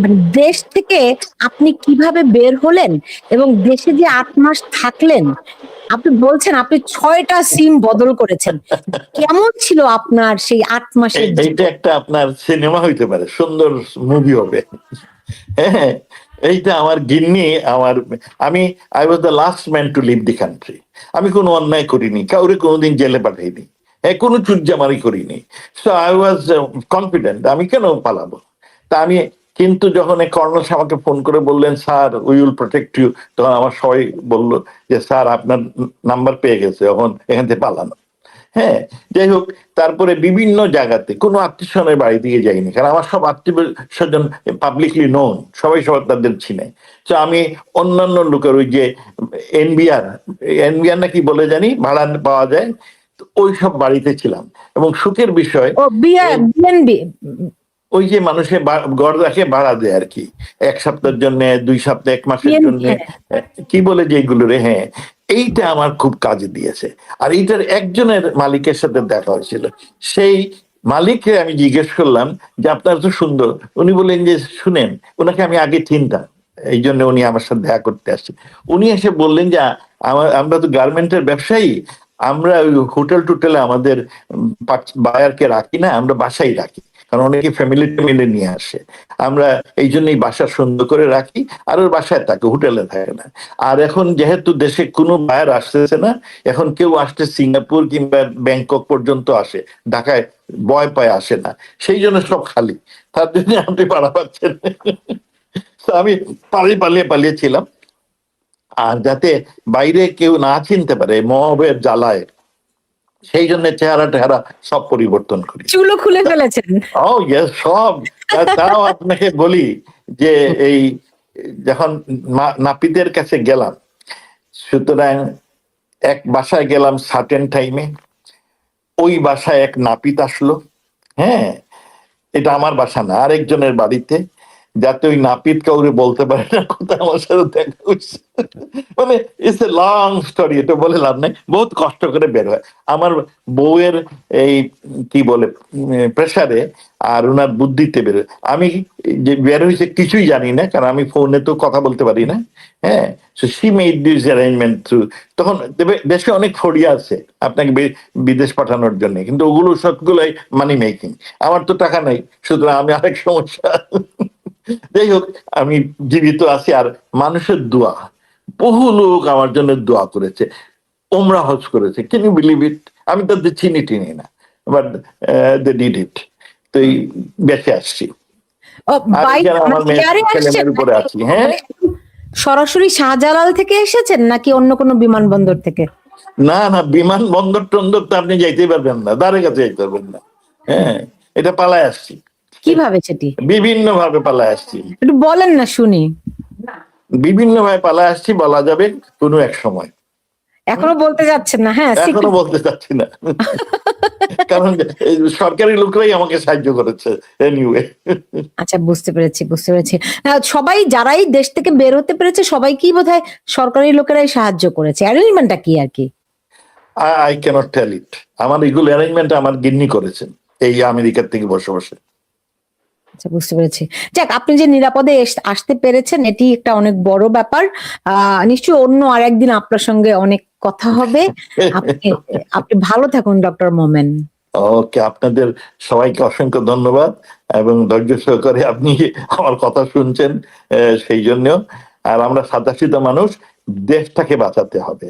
মানে দেশ থেকে আপনি কিভাবে বের হলেন এবং দেশে যে 8 মাস থাকলেন, আপনি বলছেন আপনি 6টা সিম বদল করেছেন। কেমন ছিল আপনার সেই 8 মাসের এইটা জীবন? একটা আপনার সিনেমা হইতে পারে, সুন্দর মুভি হবে। হ্যাঁ, এইটা আমার গিন্নি, আমার আমি I was the last man to leave the country. আমি কোনো অন্যায় করিনি, কাউরে কোনোদিন জেলে পাঠাইনি, কোনো চুরজামারি করিনি। সো আই ওয়াজ কনফিডেন্ট, আমি কেন পালাবো। তা আমি, কিন্তু যখন কর্নেল আমাকে ফোন করে বললেন sir we will protect you, তখন আমার সবাই বলল যে স্যার আপনার নাম্বার পেয়ে গেছে, এখন এখান থেকে পালানো। হ্যাঁ, যাই হোক, তারপরে বিভিন্ন জায়গাতে কোনো আত্মীয় স্বজনের বাড়ি দিয়ে যাইনি, কারণ আমার সব আত্মীয় স্বজন পাবলিকলি নোন, সবাই সবার তাদের চিনে। তো আমি অন্যান্য লোকের ওই যে এনবিআর এনবিআর নাকি বলে জানি ভাড়া পাওয়া যায়, তো ওই সব বাড়িতে ছিলাম। এবং সুখের বিষয়, ও বিএনবি। ওই যে মানুষের গড় রাখে ভাড়া দেয় আর কি, 1 সপ্তাহের জন্য, 2 সপ্তাহ, 1 মাসের জন্য, কি বলে যেগুলো রে। হ্যাঁ, এইটা আমার খুব কাজে দিয়েছে। আর এইটার একজনের মালিকের সাথে দেখা হয়েছিল। সেই মালিককে আমি জিজ্ঞেস করলাম যে আপনার তো সুন্দর, উনি বললেন যে শুনেন, ওনাকে আমি আগে চিনতাম, এই জন্য উনি আমার সাথে দেখা করতে আসছে। উনি এসে বললেন যে আমরা তো গার্মেন্টের ব্যবসায়ী, আমরা ওই হোটেল টোটেলে আমাদের বায়ারকে রাখি না, আমরা বাসায় রাখি, কারণ অনেকে ফ্যামিলি মিলে নিয়ে আসে। আমরা এই জন্যই বাসা সুন্দর করে রাখি, আর ওর বাসায় থাকে, হোটেলে থাকে না। আর এখন যেহেতু দেশে কোনো বায়ার আসতেছে না, এখন কেউ আসতে সিঙ্গাপুর কিংবা ব্যাংকক পর্যন্ত আসে, ঢাকায় ভয় পায় আসে না, সেই জন্য সব খালি। তার জন্য আপনি পাড়া পাচ্ছেন। আমি পালিয়ে পালিয়েছিলাম। আর যাতে বাইরে কেউ না চিনতে পারে মবের জ্বালায়, সেই জন্য চেহারা টেহারা সব পরিবর্তন করি। চুলও খুলে ফেলেছেন? ও ইয়েস, সব। তাও আপনাকে বলি যে এই যখন নাপিতের কাছে গেলাম, সুতরাং এক বাসায় গেলাম সার্টেন টাইমে, ওই বাসায় এক নাপিত আসলো। হ্যাঁ, এটা আমার বাসা না, আরেকজনের বাড়িতে, যাতে ওই নাপিত কাউরে বলতে পারে না কোথায় আমার সাথে দেখা হচ্ছে। মানে ইটস এ লং স্টোরি, এটা বলে লাভ নাই, বহুত কষ্ট করে বের হয়। আমার বউয়ের এই কি বলে প্রেসারে আর ওনার বুদ্ধিতে বের হয়। আমি যে বের হয়েছে কিছুই জানি না, কারণ আমি ফোনে তো কথা বলতে পারি না। হ্যাঁ, so she made this arrangement through. তখন দেশে অনেক ফড়িয়া আছে আপনাকে বিদেশ পাঠানোর জন্য, কিন্তু ওগুলো সবগুলোই মানি মেকিং। আমার তো টাকা নাই, সুতরাং আমি আরেক সমস্যা। যাই হোক, আমি জীবিত আছি। আর মানুষের দোয়া, বহু লোক আমার জন্য দোয়া করেছে, ওমরা হজ করেছে, ক্যান ইউ বিলিভ ইট। আমি তাদের চিনি টিনি না, বাট দে ডিড ইট। তো এই বেঁচে আসছি, আর এখানে আমার ছেলে মেয়ের উপরে আছি। হ্যাঁ, সরাসরি শাহজালাল থেকে এসেছেন নাকি অন্য কোনো বিমানবন্দর থেকে? না না, বিমানবন্দর টন্দর তো আপনি যাইতেই পারবেন না, দ্বারের কাছে যাইতে পারবেন না। হ্যাঁ, এটা পালায় আসছি, কিভাবে সেটি বিভিন্ন ভাবে পালায় আসছি, একটু বলেন না শুনি। বিভিন্ন ভাবে পালায় আসছি, বলা যাবে কোনো এক সময়। এখনো বলতে যাচ্ছেন না? হ্যাঁ, এখনো বলতে চাচ্ছি না, কারণ সরকারি লোকরাই আমাকে সাহায্য করেছে এনিওয়ে। আচ্ছা, বুঝতে পেরেছি বুঝতে পেরেছি। সবাই যারাই দেশ থেকে বের হতে পেরেছে সবাইকেই বোধহয় সরকারি লোকেরাই সাহায্য করেছে। অ্যারেঞ্জমেন্টটা কি আর কি? আই ক্যানট টেল ইট। আমার এগুলো অ্যারেঞ্জমেন্ট আমার গিন্নি করেছেন এই আমেরিকার থেকে বসে বসে। আচ্ছা, বুঝতে পেরেছি। যাক, আপনি যে নিরাপদে আসতে পেরেছেন এটি একটা অনেক বড় ব্যাপার। নিশ্চয়ই অন্য আরেকদিন আপনার সঙ্গে অনেক কথা হবে। আপনি আপনি ভালো থাকুন ডক্টর মোমেন। ওকে, আপনাদের সবাইকে অসংখ্য ধন্যবাদ, এবং ধৈর্য সহকারে আপনি আমার কথা শুনছেন, সেই জন্য। আর আমরা সাদাসিধা মানুষ, দেশটাকে বাঁচাতে হবে।